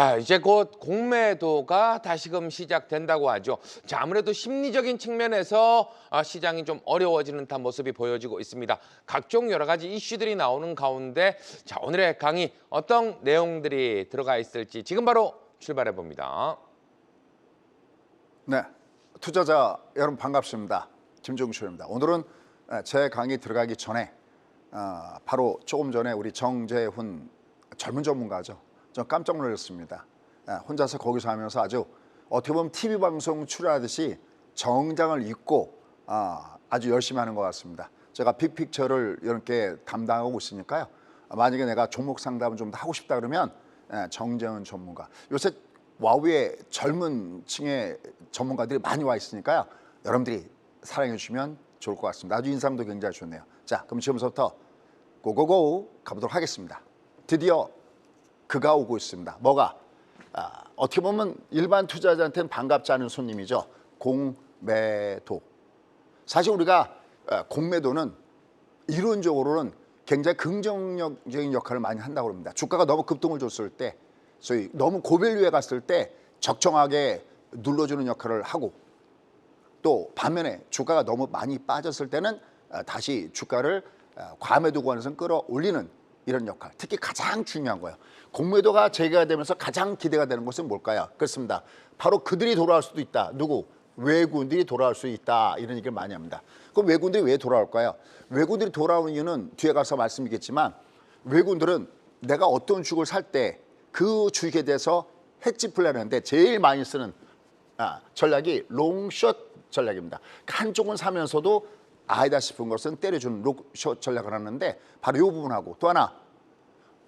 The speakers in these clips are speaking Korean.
네, 이제 곧 공매도가 다시금 시작된다고 하죠. 자, 아무래도 심리적인 측면에서 시장이 좀 어려워지는 듯한 모습이 보여지고 있습니다. 각종 여러 가지 이슈들이 나오는 가운데 자, 오늘의 강의 어떤 내용들이 들어가 있을지 지금 바로 출발해 봅니다. 네, 투자자 여러분 반갑습니다. 김종철입니다. 오늘은 제 강의 들어가기 전에 바로 조금 전에 우리 정재훈 젊은 전문가죠. 저 깜짝 놀랐습니다. 혼자서 거기서 하면서 아주 어떻게 보면 TV 방송 출연하듯이 정장을 입고 아주 열심히 하는 것 같습니다. 제가 빅픽처를 이렇게 담당하고 있으니까요. 만약에 내가 종목 상담을 좀 더 하고 싶다 그러면 정재훈 전문가. 요새 와우에 젊은 층의 전문가들이 많이 와 있으니까요. 여러분들이 사랑해 주시면 좋을 것 같습니다. 아주 인상도 굉장히 좋네요. 자, 그럼 지금부터 고고고 가보도록 하겠습니다. 드디어 그가 오고 있습니다. 뭐가? 어떻게 보면 일반 투자자한테는 반갑지 않은 손님이죠. 공매도. 사실 우리가 공매도는 이론적으로는 굉장히 긍정적인 역할을 많이 한다고 합니다. 주가가 너무 급등을 줬을 때, 소위 너무 고밸류에 갔을 때 적정하게 눌러주는 역할을 하고, 또 반면에 주가가 너무 많이 빠졌을 때는 다시 주가를 과매도 구간에서 끌어올리는 이런 역할, 특히 가장 중요한 거예요. 공매도가 재개가 되면서 가장 기대가 되는 것은 뭘까요? 그렇습니다. 바로 그들이 돌아올 수도 있다. 누구? 외국인들이 돌아올 수 있다. 이런 얘기를 많이 합니다. 그럼 외국인들이 왜 돌아올까요? 외국인들이 돌아오는 이유는 뒤에 가서 말씀드리겠지만, 외국인들은 내가 어떤 주식을 살 때 그 주식에 대해서 헤지 플랜하는데 제일 많이 쓰는 전략이 롱숏 전략입니다. 한쪽은 사면서도 아니다 싶은 것은 때려주는 롱숏 전략을 하는데, 바로 이 부분하고 또 하나,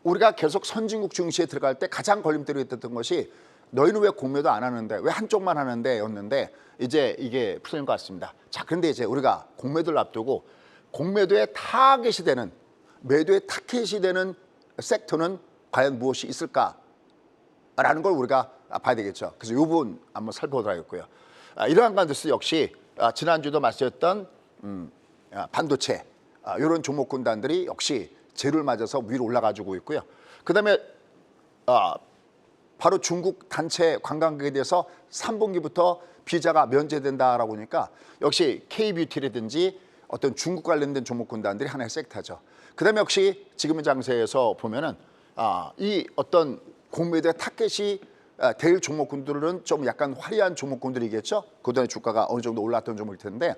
우리가 계속 선진국 증시에 들어갈 때 가장 걸림돌이 됐던 것이 너희는 왜 공매도 안 하는데, 왜 한쪽만 하는데 였는데, 이제 이게 풀린 것 같습니다. 자, 그런데 이제 우리가 공매도를 앞두고 공매도에 타겟이 되는, 매도에 타겟이 되는 섹터는 과연 무엇이 있을까라는 걸 우리가 봐야 되겠죠. 그래서 이 부분 한번 살펴보도록 하겠고요. 이러한 가운데서 역시 지난주도 말씀드렸던 반도체 이런 종목군단들이 역시 재료를 맞아서 위로 올라가지고 있고요. 그 다음에 바로 중국 단체 관광객에 대해서 3분기부터 비자가 면제된다라고 하니까 역시 K뷰티라든지 어떤 중국 관련된 종목군단들이 하나의 섹터죠. 그 다음에 역시 지금의 장세에서 보면은 이 어떤 공매도의 타겟이 될 종목군들은 좀 약간 화려한 종목군들이겠죠. 그동안 주가가 어느 정도 올랐던 종목일 텐데,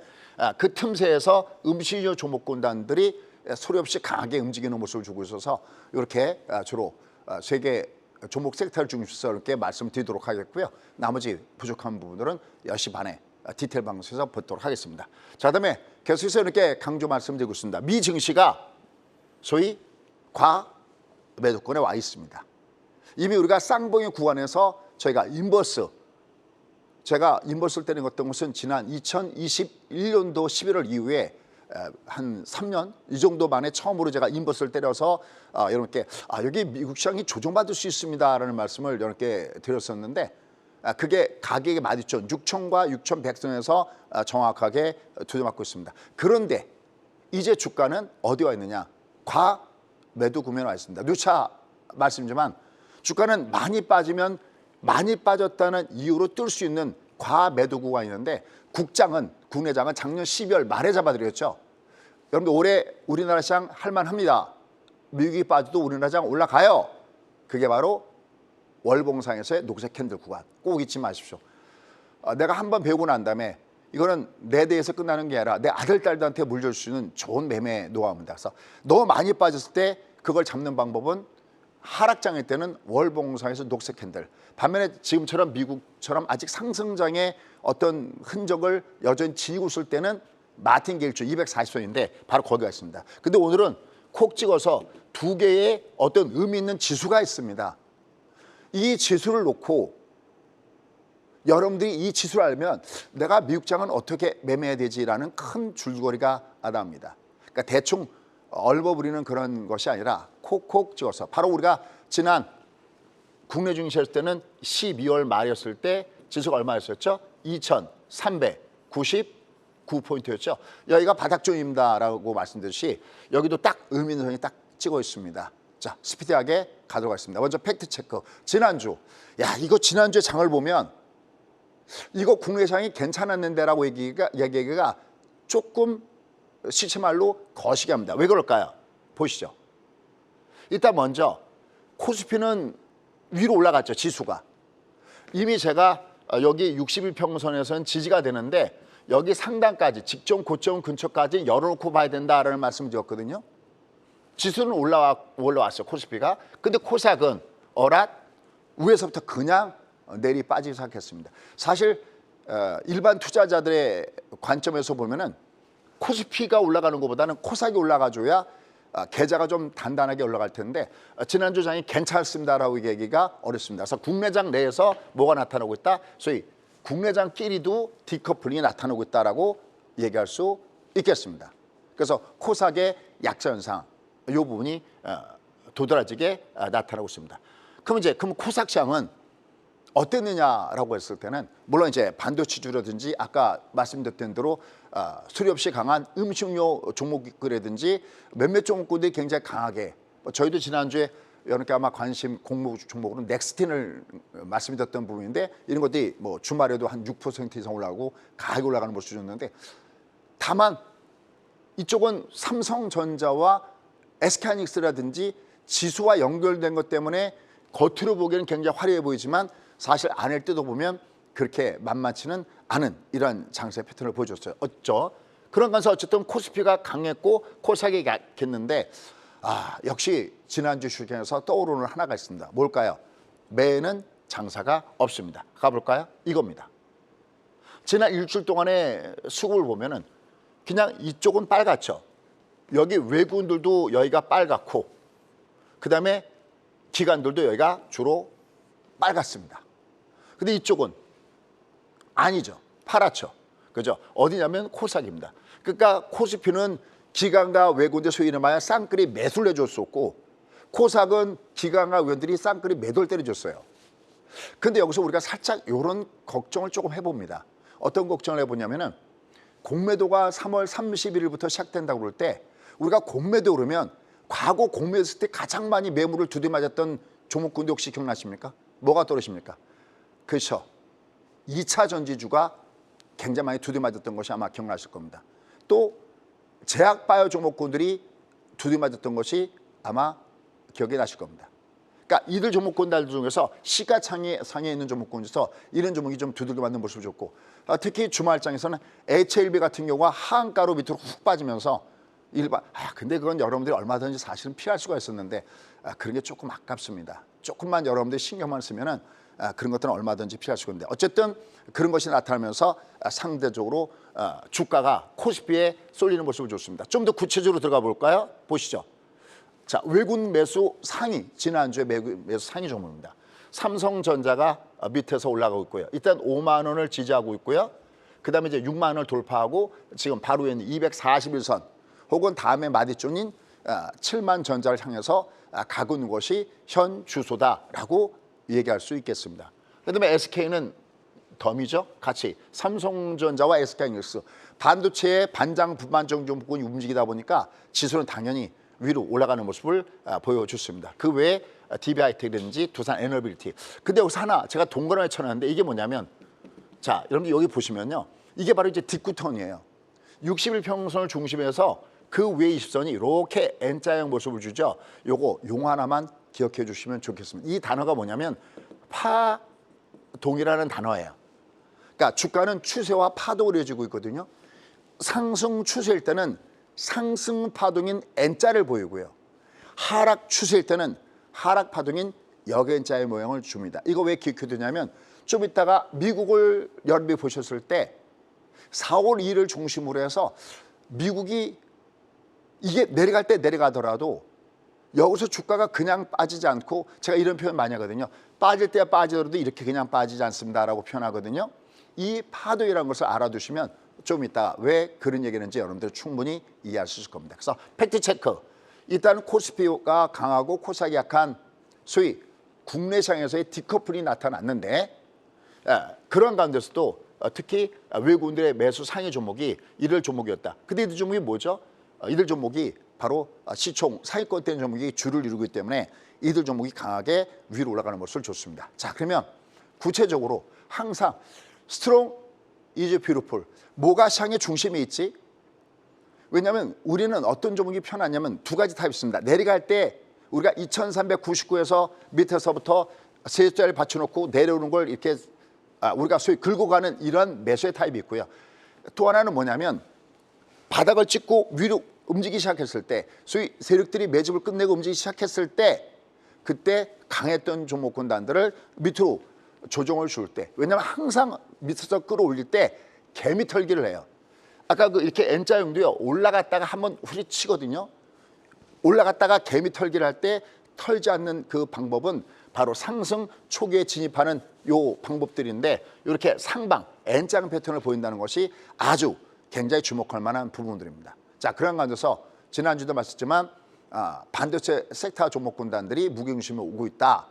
그 틈새에서 음식료 종목군단들이 소리 없이 강하게 움직이는 모습을 주고 있어서 이렇게 주로 세계 종목 섹터를 중심해서 이렇게 말씀드리도록 하겠고요. 나머지 부족한 부분들은 10시 반에 디테일 방송에서 보도록 하겠습니다. 자, 그다음에 계속해서 이렇게 강조 말씀드리고 있습니다. 미 증시가 소위 과매도권에 와 있습니다. 이미 우리가 쌍봉의 구간에서 저희가 인버스, 제가 인버스를 때린 어떤 것은 지난 2021년도 11월 이후에 한 3년 이 정도 만에 처음으로 제가 인버스를 때려서 여러분께 여기 미국 시장이 조정받을 수 있습니다라는 말씀을 여러분께 드렸었는데, 그게 가격에 맞았죠. 6,000과 6,100선에서 정확하게 조정받고 있습니다. 그런데 이제 주가는 어디 와 있느냐? 과매도 구간에 와 있습니다. 누차 말씀이지만 주가는 많이 빠지면 많이 빠졌다는 이유로 뜰 수 있는 과매도 구간이 있는데, 국내장은 작년 12월 말에 잡아드렸죠. 여러분들 올해 우리나라 시장 할만합니다. 미국이 빠져도 우리나라 시장 올라가요. 그게 바로 월봉상에서의 녹색 캔들 구간. 꼭 잊지 마십시오. 내가 한번 배우고 난 다음에 이거는 내 대에서 끝나는 게 아니라 내 아들, 딸들한테 물려줄 수 있는 좋은 매매 노하우입니다. 그래서 너무 많이 빠졌을 때 그걸 잡는 방법은 하락장일 때는 월봉상에서 녹색 캔들, 반면에 지금처럼 미국처럼 아직 상승장의 어떤 흔적을 여전히 지니고 있을 때는 마틴게일주 240선인데 바로 거기가 있습니다. 근데 오늘은 콕 찍어서 두 개의 어떤 의미 있는 지수가 있습니다. 이 지수를 놓고 여러분들이 이 지수를 알면 내가 미국장은 어떻게 매매해야 되지라는 큰 줄거리가 나옵니다. 그러니까 대충 얼버무리는 그런 것이 아니라 콕콕 찍어서, 바로 우리가 지난 국내 증시였을 때는 12월 말이었을 때 지수가 얼마였었죠? 2,399포인트였죠. 여기가 바닥존입니다라고 말씀드렸듯이 여기도 딱 의미 있는 선이 딱 찍어 있습니다. 자, 스피디하게 가져가겠습니다. 먼저 팩트 체크. 지난주, 야 이거 지난주에 장을 보면 이거 국내 시장이 괜찮았는데라고 얘기가 조금 시체말로 거시기합니다. 왜 그럴까요? 보시죠. 일단 먼저 코스피는 위로 올라갔죠. 지수가. 이미 제가 여기 60일평선에서는 지지가 되는데 여기 상단까지 직전 고점 근처까지 열어놓고 봐야 된다라는 말씀을 드렸거든요. 지수는 올라왔어요. 코스피가. 근데 코삭은 어랏 위에서부터 그냥 내리 빠지기 시작했습니다. 사실 일반 투자자들의 관점에서 보면은 코스피가 올라가는 것보다는 코삭이 올라가줘야 계좌가 좀 단단하게 올라갈 텐데 지난주 장이 괜찮습니다라고 얘기가 어렵습니다. 그래서 국내장 내에서 뭐가 나타나고 있다? 소위 국내장끼리도 디커플링이 나타나고 있다라고 얘기할 수 있겠습니다. 그래서 코삭의 약세 현상 이 부분이 도드라지게 나타나고 있습니다. 그럼 코삭 시장은 어땠느냐라고 했을 때는 물론 이제 반도체주라든지 아까 말씀드렸던 대로 수리 없이 강한 음식료 종목이라든지 몇몇 종목군들이 굉장히 강하게 저희도 지난주에 여러분께 아마 관심 종목으로 넥스틴을 말씀드렸던 부분인데 이런 것들이 뭐 주말에도 한 6% 이상 올라가고 가격이 올라가는 모습을 줬는데 다만 이쪽은 삼성전자와 SK하이닉스라든지 지수와 연결된 것 때문에 겉으로 보기에는 굉장히 화려해 보이지만 사실 안을 뜯어보면 그렇게 만만치는 않은 이런 장세 패턴을 보여줬어요. 어쩌? 그런 관서 어쨌든 코스피가 강했고 코스닥이 약했는데 역시 지난주 시장에서 떠오르는 하나가 있습니다. 뭘까요? 매에는 장사가 없습니다. 가볼까요? 이겁니다. 지난 일주일 동안의 수급을 보면은 그냥 이쪽은 빨갛죠. 여기 외국인들도 여기가 빨갛고 그다음에 기관들도 여기가 주로 빨갛습니다. 근데 이쪽은 아니죠. 파랗죠. 그죠? 어디냐면 코스닥입니다. 그러니까 코스피는 기관과 외국인들 소위 말하면 쌍끌이 매수를 해줬었고 코스닥은 기관과 외국인들이 쌍끌이 매도를 때려줬어요. 근데 여기서 우리가 살짝 이런 걱정을 조금 해봅니다. 어떤 걱정을 해보냐면은 공매도가 3월 31일부터 시작된다고 그럴 때 우리가 공매도 그러면 과거 공매했을 때 가장 많이 매물을 두드맞았던 종목군들 혹시 기억나십니까? 뭐가 떠오르십니까? 그렇죠. 2차 전지주가 굉장히 많이 두드맞았던 것이 아마 기억나실 겁니다. 또 제약바이오 종목군들이 두드맞았던 것이 아마 기억이 나실 겁니다. 그러니까 이들 종목군들 중에서 시가상에 있는 종목군 중에서 이런 종목이 좀 두들겨 맞는 모습을 줬고 특히 주말장에서는 HLB 같은 경우가 하한가로 밑으로 훅 빠지면서 근데 그건 여러분들이 얼마든지 사실은 피할 수가 있었는데 그런 게 조금 아깝습니다. 조금만 여러분들이 신경만 쓰면은 그런 것들은 얼마든지 피할 수가 있는데 어쨌든 그런 것이 나타나면서 상대적으로 주가가 코스피에 쏠리는 모습을 줬습니다. 좀 더 구체적으로 들어가 볼까요? 보시죠. 자, 외국 매수 상위, 지난주에 매수 상위 종목입니다. 삼성전자가 밑에서 올라가고 있고요. 일단 5만 원을 지지하고 있고요. 그다음에 이제 6만 원을 돌파하고 지금 바로 있는 241선 혹은 다음에 마디존인 7만 전자를 향해서 가고 있는 것이 현 주소다라고 얘기할 수 있겠습니다. 그다음에 SK는 덤이죠. 같이 삼성전자와 SK하이닉스 반도체의 반장 부반장 종목군이 움직이다 보니까 지수는 당연히 위로 올라가는 모습을 보여줬습니다. 그 외에 DB하이텍이라든지 두산 에너빌리티. 근데 여기서 하나 제가 동그라미 쳐놨는데 이게 뭐냐면 자 여러분들 여기 보시면요. 이게 바로 이제 뒷구턴이에요. 60일 평선을 중심해서 그 위에 20선이 이렇게 N자형 모습을 주죠. 요거 용 하나만 기억해 주시면 좋겠습니다. 이 단어가 뭐냐면 파동이라는 단어예요. 그러니까 주가는 추세와 파동을 이어지고 있거든요. 상승 추세일 때는 상승 파동인 N자를 보이고요. 하락 추세일 때는 하락 파동인 역N자의 모양을 줍니다. 이거 왜 기억해 두냐면 좀 이따가 미국을 여러분이 보셨을 때 4월 2일을 중심으로 해서 미국이 이게 내려갈 때 내려가더라도 여기서 주가가 그냥 빠지지 않고 제가 이런 표현 많이 하거든요. 빠질 때야 빠지더라도 이렇게 그냥 빠지지 않습니다라고 표현하거든요. 이 파동이라는 것을 알아두시면 좀 이따 왜 그런 얘기를 했는지 여러분들 충분히 이해할 수 있을 겁니다. 그래서 팩트 체크. 일단 코스피가 강하고 코스닥이 약한 소위 국내 시장에서의 디커플이 나타났는데 그런 가운데서도 특히 외국인들의 매수 상위 종목이 이들 종목이었다. 근데 이들 종목이 뭐죠? 이들 종목이 바로 시총 상위권대 종목이 주를 이루기 때문에 이들 종목이 강하게 위로 올라가는 모습을 좋습니다. 자, 그러면 구체적으로 항상 스트롱 이즈 뷰티풀, 뭐가 시장의 중심에 있지? 왜냐하면 우리는 어떤 종목이 편하냐면 두 가지 타입이 있습니다. 내려갈 때 우리가 2399에서 밑에서부터 세 자리 받쳐놓고 내려오는 걸 이렇게 우리가 소위 긁고 가는 이런 매수의 타입이 있고요. 또 하나는 뭐냐면 바닥을 찍고 위로 움직이기 시작했을 때, 소위 세력들이 매집을 끝내고 움직이기 시작했을 때, 그때 강했던 종목군단들을 밑으로 조정을 줄 때, 왜냐하면 항상 밑에서 끌어올릴 때 개미 털기를 해요. 아까 그 이렇게 N자형도요, 올라갔다가 한번 후리치거든요. 올라갔다가 개미 털기를 할 때 털지 않는 그 방법은 바로 상승 초기에 진입하는 요 방법들인데, 이렇게 상방 N자형 패턴을 보인다는 것이 아주 굉장히 주목할 만한 부분들입니다. 자, 그런 관계에서 지난주도 말씀했지만 반도체 섹터 종목군단들이 무게중심에 오고 있다.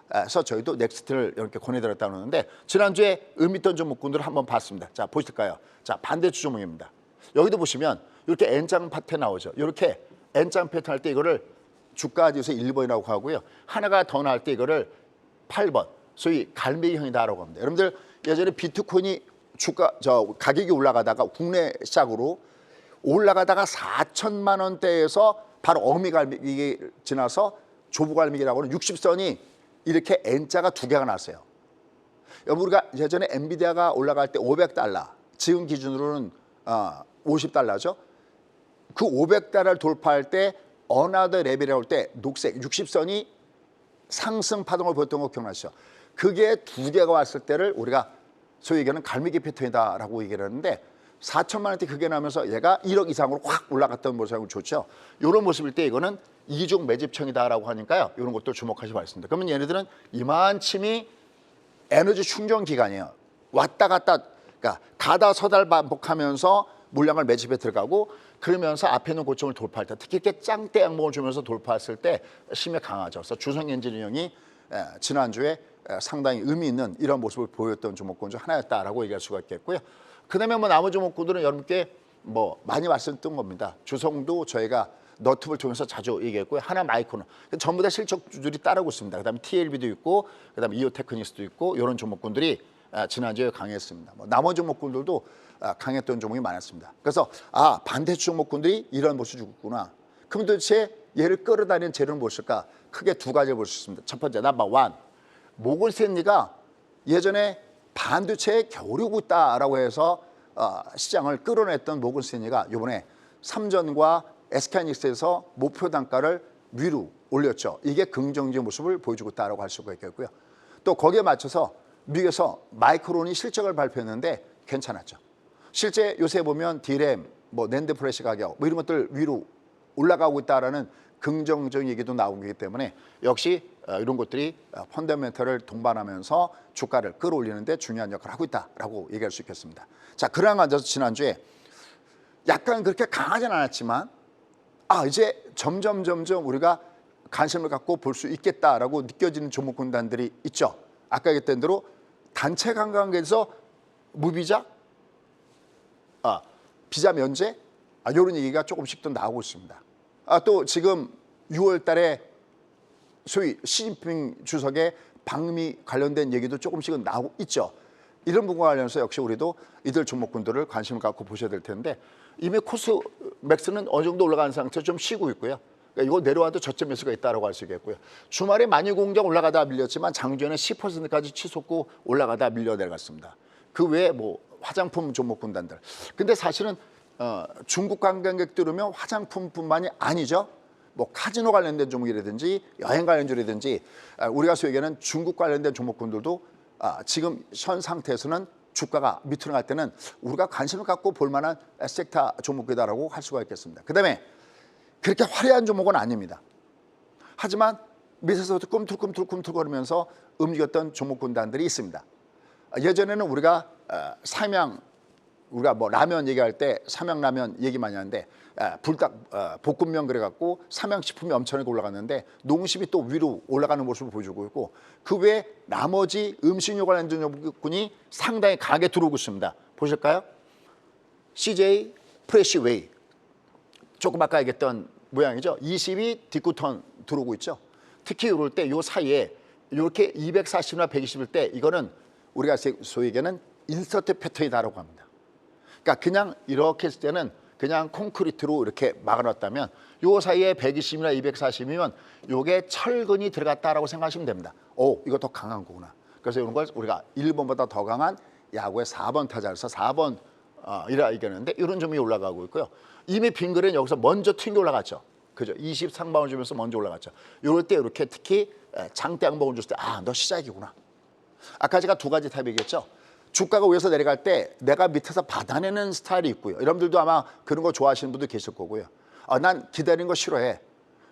그래서 저희도 넥스트를 이렇게 권해드렸다고 하는데, 지난주에 의미 있던 종목군들을 한번 봤습니다. 자, 보실까요? 자, 반대주 종목입니다. 여기도 보시면 이렇게 N자형 패턴 나오죠. 이렇게 N자형 패턴 할 때 이거를 주가지수 1번이라고 하고요. 하나가 더 나올 때 이거를 8번, 소위 갈매기형이다라고 합니다. 여러분들 예전에 비트코인이 가격이 올라가다가 국내 시작으로 올라가다가 4천만 원대에서 바로 어미갈매기 지나서 조부갈매기라고 하는 60선이 이렇게 N자가 두 개가 났어요. 여러분, 우리가 예전에 엔비디아가 올라갈 때 $500, 지금 기준으로는 $50죠. 그 $500를 돌파할 때 어나더 레벨이라고 할 때 녹색 60선이 상승 파동을 보였던 거 기억나시죠? 그게 두 개가 왔을 때를 우리가 소위 얘기하는 갈매기 패턴이다라고 얘기를 하는데, 4천만 원대 그게 나면서 얘가 1억 이상으로 확 올라갔던 모습이 좋죠. 이런 모습일 때 이거는 이중 매집청이다라고 하니까요. 이런 것도 주목하시기 바랍니다. 그러면 얘네들은 이만침이 에너지 충전 기간이에요. 왔다 갔다, 그러니까 가다 서달 반복하면서 물량을 매집에 들어가고, 그러면서 앞에 있는 고점을 돌파할 때, 특히 이렇게 짱대 양봉을 주면서 돌파했을 때 힘이 강하죠. 그래서 주성엔지니어링이 지난주에 상당히 의미 있는 이런 모습을 보였던 종목군 중 하나였다라고 얘기할 수가 있겠고요. 그다음에 뭐 나머지 종목군들은 여러분께 뭐 많이 말씀드린 겁니다. 주성도 저희가 너튜브를 통해서 자주 얘기했고요. 하나 마이크로는 전부 다 실적주들이 따르고 있습니다. 그다음에 TLB도 있고, 그다음에 이오테크닉스도 있고, 이런 종목군들이 지난주에 강했습니다. 뭐 나머지 종목군들도 강했던 종목이 많았습니다. 그래서 반대주 종목군들이 이런 모습을 주고 있구나. 그럼 도대체 얘를 끌어다니는 재료는 무엇일까? 크게 두 가지를 볼 수 있습니다. 첫 번째, 넘버 원, 모건 스탠리가 예전에 반도체에 겨울이 오고 있다라고 해서 시장을 끌어냈던 모건 스탠리가 이번에 삼전과 SK하이닉스에서 목표 단가를 위로 올렸죠. 이게 긍정적인 모습을 보여주고 있다라고 할 수가 있겠고요. 또 거기에 맞춰서 미국에서 마이크론이 실적을 발표했는데 괜찮았죠. 실제 요새 보면 D램, 뭐 낸드 플래시 가격, 뭐 이런 것들 위로 올라가고 있다라는 긍정적인 얘기도 나오기 때문에 역시 이런 것들이 펀더멘털을 동반하면서 주가를 끌어올리는 데 중요한 역할을 하고 있다라고 얘기할 수 있겠습니다. 자, 그러한 관계에서 지난주에 약간 그렇게 강하진 않았지만 이제 점점 우리가 관심을 갖고 볼 수 있겠다라고 느껴지는 종목군단들이 있죠. 아까 얘기했던 대로 단체 관광객에서 무비자, 비자 면제, 이런 얘기가 조금씩 또 나오고 있습니다. 또 지금 6월 달에 소위 시진핑 주석의 방미 관련된 얘기도 조금씩은 나오고 있죠. 이런 부분과 관련해서 역시 우리도 이들 종목군들을 관심을 갖고 보셔야 될 텐데, 이미 코스맥스는 어느 정도 올라가는 상태에서 좀 쉬고 있고요. 그러니까 이거 내려와도 저점 매수가 있다고 할 수 있겠고요. 주말에 만유공장 올라가다 밀렸지만 장주에는 10%까지 치솟고 올라가다 밀려 내려갔습니다. 그 외에 뭐 화장품 종목군단들. 근데 사실은 중국 관광객들 오면 화장품뿐만이 아니죠. 뭐 카지노 관련된 종목이라든지 여행 관련주라든지 우리가 소위 얘기하는 중국 관련된 종목군들도 지금 현 상태에서는 주가가 밑으로 갈 때는 우리가 관심을 갖고 볼 만한 섹터 종목이다라고 할 수가 있겠습니다. 그다음에 그렇게 화려한 종목은 아닙니다. 하지만 밑에서부터 꿈틀꿈틀거리면서 움직였던 종목군단들이 있습니다. 예전에는 우리가 우리가 뭐 라면 얘기할 때 삼양라면 얘기 많이 하는데 볶음면 그래갖고 삼양식품이 엄청나게 올라갔는데 농심이 또 위로 올라가는 모습을 보여주고 있고, 그 외에 나머지 음식료 관련된 종목군이 상당히 강하게 들어오고 있습니다. 보실까요? CJ 프레시웨이, 조금 아까 얘기했던 모양이죠. 20이 뒷구턴 들어오고 있죠. 특히 이럴 때 요 사이에 이렇게 240이나 120일 때 이거는 우리가 소위 얘기하는 인서트 패턴이다라고 합니다. 그러니까 그냥 이렇게 했을 때는 그냥 콘크리트로 이렇게 막아놨다면 요 사이에 120이나 240이면 요게 철근이 들어갔다라고 생각하시면 됩니다. 오, 이거 더 강한 거구나. 그래서 이런 걸 우리가 1번보다 더 강한 야구의 4번 타자에서 4번 이라 얘기하는데 이런 점이 올라가고 있고요. 이미 빙글은 여기서 먼저 튕겨 올라갔죠. 그죠? 20 상방을 주면서 먼저 올라갔죠. 이럴 때 이렇게 특히 장대 양봉을 줬을 때 너 시작이구나. 아까 제가 두 가지 타입 얘기했죠. 주가가 위에서 내려갈 때 내가 밑에서 받아내는 스타일이 있고요. 여러분들도 아마 그런 거 좋아하시는 분도 계실 거고요. 난 기다리는 거 싫어해.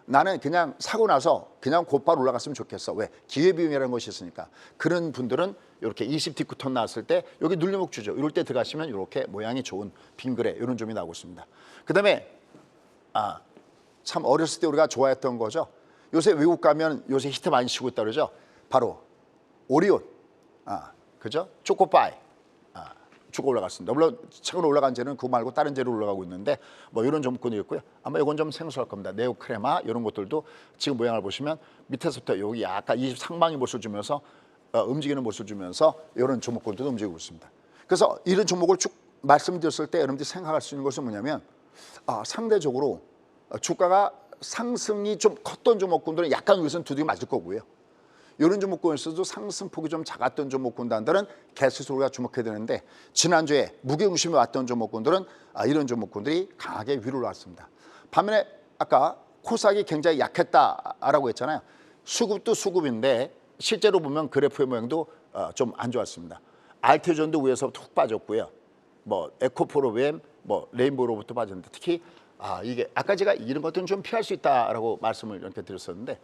나는 그냥 사고 나서 그냥 곧바로 올라갔으면 좋겠어. 왜? 기회비용이라는 것이 있으니까. 그런 분들은 이렇게 20 뒷구턴 나왔을 때 여기 눌림목 주죠. 이럴 때 들어가시면 이렇게 모양이 좋은 빙그레 이런 점이 나오고 있습니다. 그다음에 참 어렸을 때 우리가 좋아했던 거죠. 요새 외국 가면 요새 히트 많이 치고 있다 그러죠. 바로 오리온, 그죠? 초코파이, 주가 올라갔습니다. 물론 최근 올라간 재는 그거 말고 다른 재로 올라가고 있는데 뭐 이런 종목군이 있고요. 아마 이건 좀 생소할 겁니다. 네오크레마 이런 것들도 지금 모양을 보시면 밑에서부터 여기 약간 20 상방의 모습을 주면서 움직이는 모습을 주면서 이런 종목군들도 움직이고 있습니다. 그래서 이런 종목을 쭉 말씀드렸을 때 여러분들이 생각할 수 있는 것은 뭐냐면 상대적으로 주가가 상승이 좀 컸던 종목군들은 약간 여기서는 두들겨 맞을 거고요. 이런 종목군에서도 상승폭이 좀 작았던 종목군들은 계속 우리가 주목해야 되는데 지난주에 무게중심이 왔던 종목군들은 이런 종목군들이 강하게 위로 올라왔습니다. 반면에 아까 코스닥이 굉장히 약했다라고 했잖아요. 수급도 수급인데 실제로 보면 그래프의 모양도 좀 안 좋았습니다. 알테존도 위에서부터 훅 빠졌고요. 뭐 에코프로비엠, 뭐 레인보우로부터 빠졌는데 특히 이게 아까 제가 이런 것들은 좀 피할 수 있다라고 말씀을 이렇게 드렸었는데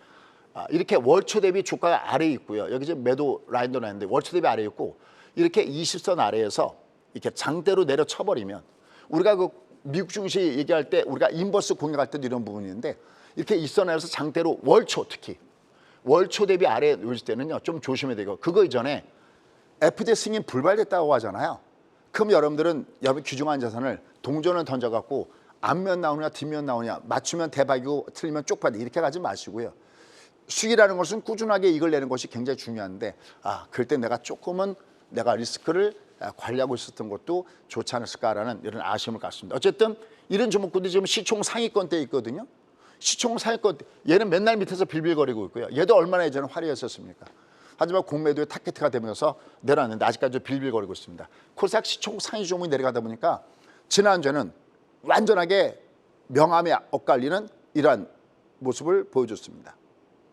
이렇게 월초 대비 주가가 아래에 있고요. 여기 지금 매도 라인도 나는데 월초 대비 아래에 있고 이렇게 20선 아래에서 이렇게 장대로 내려 쳐버리면 우리가 그 미국 증시 얘기할 때 우리가 인버스 공략할 때도 이런 부분이 있는데 이렇게 20선 아래에서 장대로 월초 특히 월초 대비 아래에 놓을 때는요 좀 조심해야 되고 그거 이전에 FD 승인 불발됐다고 하잖아요. 그럼 여러분 귀중한 자산을 동전을 던져갖고 앞면 나오냐 뒷면 나오냐 맞추면 대박이고 틀리면 쪽파기 이렇게 가지 마시고요. 수익이라는 것은 꾸준하게 이익을 내는 것이 굉장히 중요한데 그럴 때 내가 조금은 내가 리스크를 관리하고 있었던 것도 좋지 않았을까라는 이런 아쉬움을 갖습니다. 어쨌든 이런 종목들이 지금 시총 상위권대에 있거든요. 시총 상위권 얘는 맨날 밑에서 빌빌거리고 있고요. 얘도 얼마나 예전에 화려했었습니까? 하지만 공매도의 타겟가 되면서 내려왔는데 아직까지 빌빌거리고 있습니다. 코스닥 시총 상위 종목이 내려가다 보니까 지난주에는 완전하게 명암에 엇갈리는 이러한 모습을 보여줬습니다.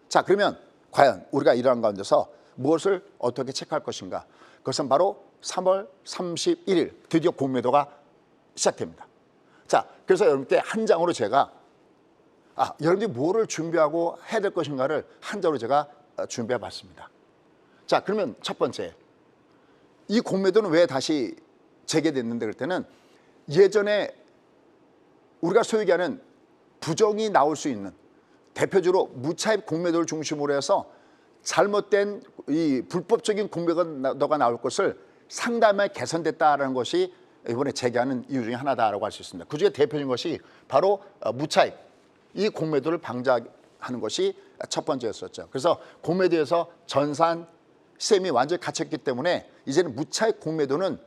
자, 그러면 과연 우리가 이러한 가운데서 무엇을 어떻게 체크할 것인가? 그것은 바로 3월 31일 드디어 공매도가 시작됩니다. 자, 그래서 여러분께 한 장으로 제가 여러분들이 뭐를 준비하고 해야 될 것인가를 한 장으로 제가 준비해 봤습니다. 자, 그러면 첫 번째, 이 공매도는 왜 다시 재개됐는데 그럴 때는 예전에 우리가 소위 얘기하는 부정이 나올 수 있는 대표적으로 무차입 공매도를 중심으로 해서 잘못된 이 불법적인 공매도가 나올 것을 상당히 개선됐다라는 것이 이번에 재개하는 이유 중에 하나다라고 할 수 있습니다. 그중에 대표적인 것이 바로 무차입 이 공매도를 방지하는 것이 첫 번째였었죠. 그래서 공매도에서 전산 셈이 완전히 갇혔기 때문에 이제는 무차입 공매도는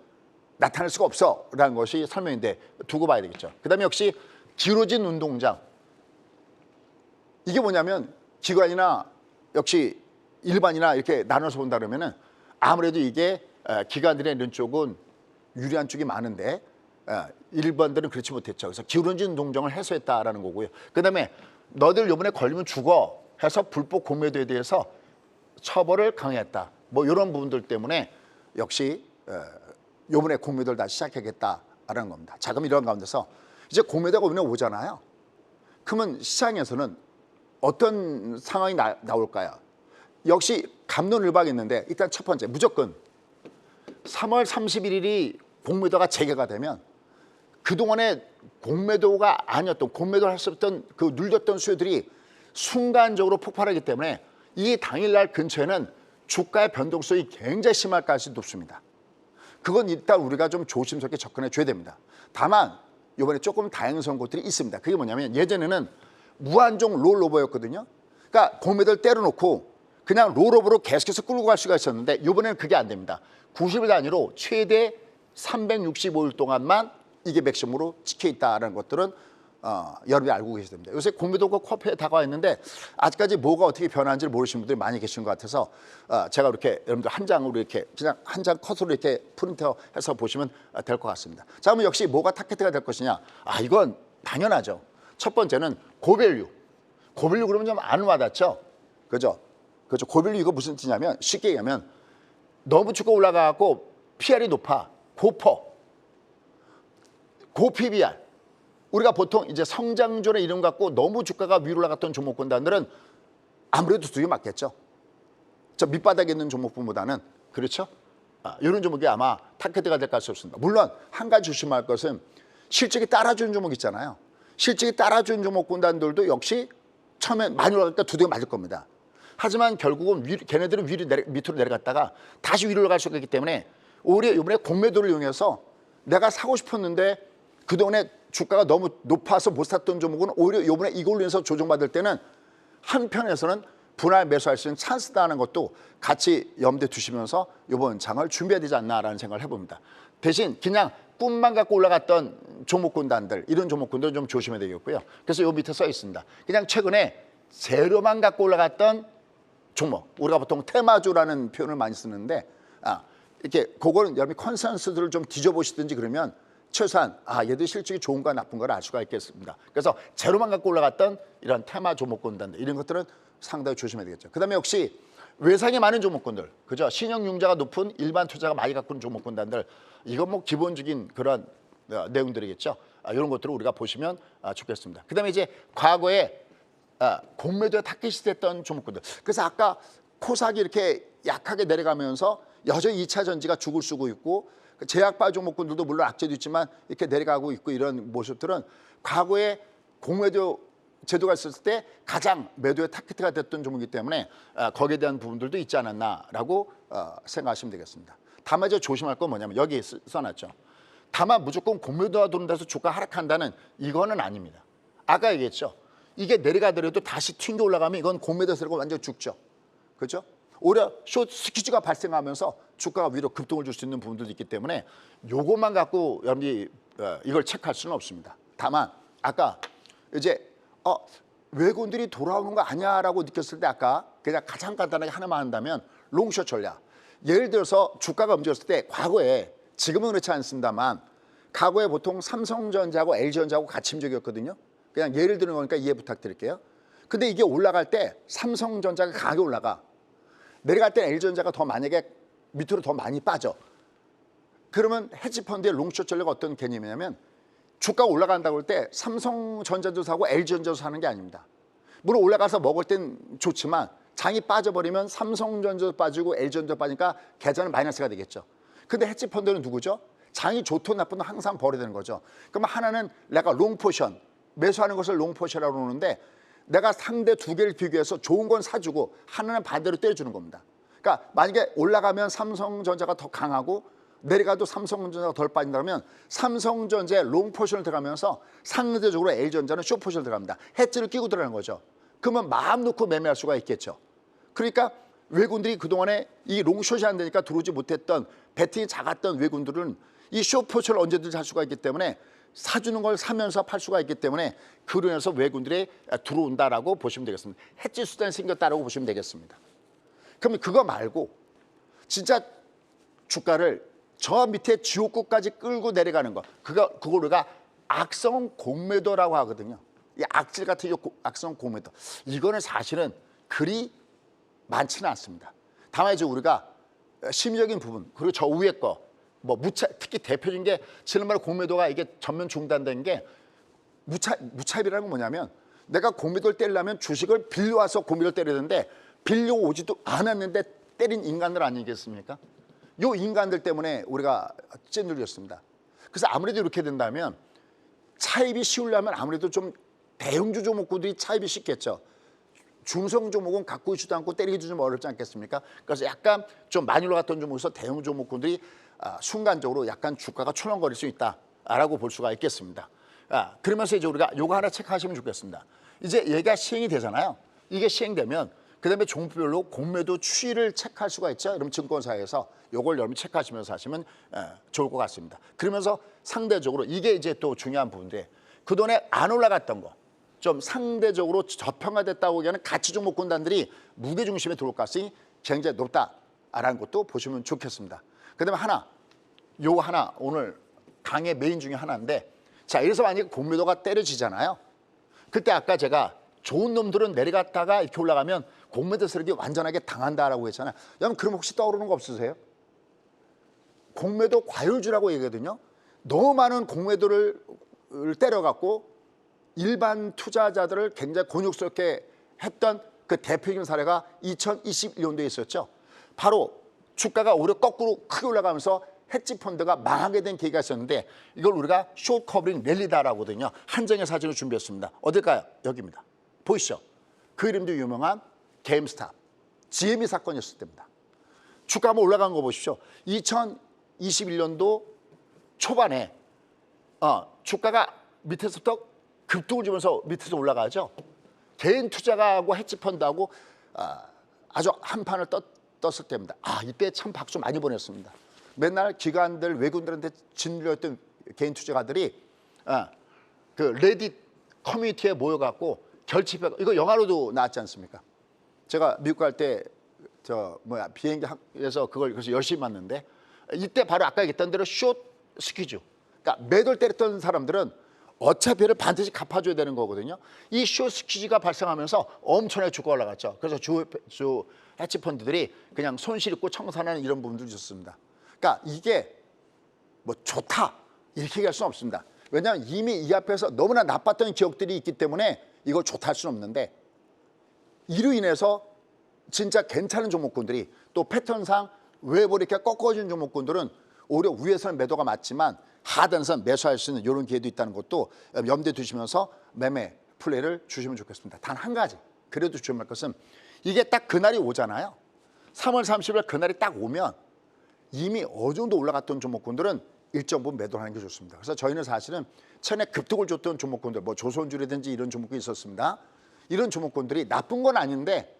나타날 수가 없어라는 것이 설명인데 두고 봐야 되겠죠. 그다음에 역시 기울어진 운동장 이게 뭐냐면 기관이나 역시 일반이나 이렇게 나눠서 본다 그러면은 아무래도 이게 기관들의 이런 쪽은 유리한 쪽이 많은데 일반들은 그렇지 못했죠. 그래서 기울어진 운동장을 해소했다라는 거고요. 그다음에 너들 이번에 걸리면 죽어 해서 불법 공매도에 대해서 처벌을 강화했다. 뭐 이런 부분들 때문에 역시 이번에 공매도를 다시 시작하겠다라는 겁니다. 자, 그럼 이런 가운데서 이제 공매도가 오잖아요. 그러면 시장에서는 어떤 상황이 나올까요? 역시 갑론을박했는데 일단 첫 번째 무조건 3월 31일이 공매도가 재개가 되면 그동안에 공매도가 아니었던 공매도를 할 수 없던 그 눌렸던 수요들이 순간적으로 폭발하기 때문에 이 당일날 근처에는 주가의 변동성이 굉장히 심할 가능성이 높습니다. 그건 일단 우리가 좀 조심스럽게 접근해 줘야 됩니다. 다만 이번에 조금 다양스러운 것들이 있습니다. 그게 뭐냐면 예전에는 무한정 롤오버였거든요. 그러니까 공매도를 때려놓고 그냥 롤오버로 계속해서 끌고 갈 수가 있었는데 이번에는 그게 안 됩니다. 90일 단위로 최대 365일 동안만 이게 맥시멈으로 찍혀 있다는 것들은 여러분이 알고 계셔야 됩니다. 요새 공매도가 코앞에 다가와 있는데 아직까지 뭐가 어떻게 변하는지를 모르시는 분들이 많이 계신 것 같아서 제가 이렇게 여러분들 한 장으로 이렇게 그냥 한 장 컷으로 이렇게 프린트해서 보시면 될 것 같습니다. 자, 그러면 역시 뭐가 타겟가 될 것이냐? 이건 당연하죠. 첫 번째는 고밸류. 고밸류 그러면 좀 안 와닿죠? 그죠? 그렇죠. 고밸류 이거 무슨 뜻이냐면 쉽게 얘기하면 너무 주가 올라가고 PR이 높아. 고퍼. 고PBR. 우리가 보통 이제 성장존의 이름 갖고 너무 주가가 위로 올라갔던 종목군단들은 아무래도 두개 맞겠죠. 저 밑바닥에 있는 종목군보다는 그렇죠. 이런 종목이 아마 타겟가 될까 할 수 없습니다. 물론 한 가지 조심할 것은 실적이 따라주는 종목 있잖아요. 실적이 따라주는 종목군단들도 역시 처음에 많이 올라갈 때 두드겨 맞을 겁니다. 하지만 결국은 걔네들은 밑으로 내려갔다가 다시 위로 올라갈 수가 있기 때문에 오히려 이번에 공매도를 이용해서 내가 사고 싶었는데 그동안에 주가가 너무 높아서 못 샀던 종목은 오히려 이번에 이걸로 인해서 조정받을 때는 한편에서는 분할 매수할 수 있는 찬스다는 것도 같이 염두에 두시면서 이번 장을 준비해야 되지 않나라는 생각을 해봅니다. 대신 그냥 꿈만 갖고 올라갔던 종목군단들 이런 종목군들은 좀 조심해야 되겠고요. 그래서 요 밑에 써 있습니다. 그냥 최근에 재료만 갖고 올라갔던 종목, 우리가 보통 테마주라는 표현을 많이 쓰는데 이렇게 그거는 여러분이 컨센서스를 좀 뒤져보시든지 그러면 최소한 얘들 실적이 좋은가 나쁜가를 알 수가 있겠습니다. 그래서 재료만 갖고 올라갔던 이런 테마 종목군단들 이런 것들은 상당히 조심해야 되겠죠. 그다음에 역시 외상이 많은 종목군들, 그죠? 신용융자가 높은 일반 투자가 많이 갖고 있는 종목군단들 이건 뭐 기본적인 그런 내용들이겠죠. 이런 것들을 우리가 보시면 좋겠습니다. 그다음에 이제 과거에 공매도에 타깃이 됐던 종목군들. 그래서 아까 코삭이 이렇게 약하게 내려가면서 여전히 2차 전지가 죽을 쓰고 있고 제약바 종목군들도 물론 악재도 있지만 이렇게 내려가고 있고 이런 모습들은 과거에 공매도 제도가 있었을 때 가장 매도의 타깃가 됐던 종목이기 때문에 거기에 대한 부분들도 있지 않았나라고 생각하시면 되겠습니다. 다만 이제 조심할 건 뭐냐면 여기에 써놨죠. 다만 무조건 공매도가 도는 데서 주가 하락한다는 이거는 아닙니다. 아까 얘기했죠. 이게 내려가더라도 다시 튕겨 올라가면 이건 공매도에서 완전 죽죠. 그렇죠? 오히려 숏 스퀴즈가 발생하면서 주가가 위로 급등을 줄 수 있는 부분들도 있기 때문에 요것만 갖고 여러분이 이걸 체크할 수는 없습니다. 다만 아까 이제 외국인들이 돌아오는 거 아니야라고 느꼈을 때 아까 그냥 가장 간단하게 하나만 한다면 롱숏 전략. 예를 들어서 주가가 움직였을 때 과거에 지금은 그렇지 않습니다만 과거에 보통 삼성전자하고 LG전자하고 같이 움직였거든요. 그냥 예를 드는 거니까 이해 부탁드릴게요. 근데 이게 올라갈 때 삼성전자가 강하게 올라가. 내려갈 때 LG전자가 더 만약에 밑으로 더 많이 빠져. 그러면 헤지펀드의 롱숏 전략은 어떤 개념이냐면 주가가 올라간다고 할 때 삼성전자도 사고 LG전자도 사는 게 아닙니다. 물론 올라가서 먹을 땐 좋지만 장이 빠져버리면 삼성전자도 빠지고 LG전자도 빠지니까 계좌는 마이너스가 되겠죠. 근데 헤지펀드는 누구죠? 장이 좋든 나쁘든 항상 벌어야 되는 거죠. 그럼 하나는 내가 롱포션, 매수하는 것을 롱포션이라고 그러는데 내가 상대 두 개를 비교해서 좋은 건 사주고 하나는 반대로 때려주는 겁니다. 그러니까 만약에 올라가면 삼성전자가 더 강하고 내려가도 삼성전자가 덜 빠진다면 삼성전자의 롱포션을 들어가면서 상대적으로 L전자는 숏포션을 들어갑니다. 해지를 끼고 들어가는 거죠. 그러면 마음 놓고 매매할 수가 있겠죠. 그러니까 외국인들이 그동안에 이 롱숏이 안 되니까 들어오지 못했던 베팅이 작았던 외국인들은 이 숏포션을 언제든지 할 수가 있기 때문에 사주는 걸 사면서 팔 수가 있기 때문에 그로 인해서 외국인들이 들어온다라고 보시면 되겠습니다. 해지 수단이 생겼다라고 보시면 되겠습니다. 그러면 그거 말고 진짜 주가를 저 밑에 지옥구까지 끌고 내려가는 거 그걸 우리가 악성 공매도라고 하거든요. 이 악질 같은 악성 공매도 이거는 사실은 그리 많지는 않습니다. 다만 이제 우리가 심리적인 부분 그리고 저 위에 거 뭐 특히 대표적인 게 지난번에 공매도가 이게 전면 중단된 게 무차입이라는 건 뭐냐면 내가 공매도를 때리려면 주식을 빌려와서 공매도를 때려야 되는데 빌려오지도 않았는데 때린 인간들 아니겠습니까? 요 인간들 때문에 우리가 찐들렸습니다. 그래서 아무래도 이렇게 된다면 차입이 쉬우려면 아무래도 좀 대형주 종목들이 차입이 쉽겠죠. 중성 종목은 갖고 있지도 않고 때리기도 좀 어렵지 않겠습니까? 그래서 약간 좀 많이 올라갔던 종목에서 대형 종목군들이 순간적으로 약간 주가가 출렁거릴 수 있다라고 볼 수가 있겠습니다. 그러면서 이제 우리가 요거 하나 체크하시면 좋겠습니다. 이제 얘가 시행이 되잖아요. 이게 시행되면 그다음에 종목별로 공매도 추이를 체크할 수가 있죠. 그럼 증권사에서 요걸 여러분 체크하시면서 하시면 좋을 것 같습니다. 그러면서 상대적으로 이게 이제 또 중요한 부분인데 그동안에 안 올라갔던 거 좀 상대적으로 저평가됐다고 하는 가치 종목군단들이 무게중심에 들어올 가능성이 굉장히 높다라는 것도 보시면 좋겠습니다. 그다음에 요거 하나 오늘 강의 메인 중에 하나인데 자, 이래서 만약에 공매도가 때려지잖아요. 그때 아까 제가 좋은 놈들은 내려갔다가 이렇게 올라가면 공매도 세력이 완전하게 당한다라고 했잖아요. 여러분 그럼 혹시 떠오르는 거 없으세요? 공매도 과열주라고 얘기하거든요. 너무 많은 공매도를 때려갖고 일반 투자자들을 굉장히 곤욕스럽게 했던 그 대표적인 사례가 2021년도에 있었죠. 바로 주가가 오히려 거꾸로 크게 올라가면서 헤지 펀드가 망하게 된 계기가 있었는데 이걸 우리가 숏 커버링 랠리다라고 하거든요. 한 장의 사진을 준비했습니다. 어딜까요? 여기입니다. 보이시죠? 그 이름도 유명한 게임스탑, GME 사건이었을 때입니다. 주가 한번 올라간 거 보십시오. 2021년도 초반에 주가가 밑에서부터 급등을 주면서 밑에서 올라가죠. 개인 투자가하고 헤지펀드하고 아주 한판을 떴을 때입니다. 이때 참 박수 많이 보냈습니다. 맨날 기관들, 외국인들한테 진료했던 개인 투자가들이 그 레딧 커뮤니티에 모여갖고 결집해, 이거 영화로도 나왔지 않습니까? 제가 미국 갈 때 비행기에서 그걸 그래서 열심히 봤는데 이때 바로 아까 얘기했던 대로 숏 스퀴즈, 그러니까 매도를 때렸던 사람들은 어차피 를 반드시 갚아줘야 되는 거거든요. 이 숏 스퀴즈가 발생하면서 엄청나게 주가가 올라갔죠. 그래서 주 헤지펀드들이 그냥 손실 있고 청산하는 이런 부분들이 있었습니다. 그러니까 이게 뭐 좋다 이렇게 얘기할 수는 없습니다. 왜냐하면 이미 이 앞에서 너무나 나빴던 기억들이 있기 때문에 이걸 좋다 할 수는 없는데 이로 인해서 진짜 괜찮은 종목군들이 또 패턴상 외부 이렇게 꺾어진 종목군들은 오히려 위에서는 매도가 맞지만 하단에서는 매수할 수 있는 이런 기회도 있다는 것도 염두에 두시면서 매매 플레이를 주시면 좋겠습니다. 단 한 가지 그래도 주의할 것은 이게 딱 그날이 오잖아요. 3월 30일 그날이 딱 오면 이미 어느 정도 올라갔던 종목군들은 일정 부분 매도를 하는 게 좋습니다. 그래서 저희는 사실은 최근에 급등을 줬던 종목군들, 뭐 조선주라든지 이런 종목이 있었습니다. 이런 종목군들이 나쁜 건 아닌데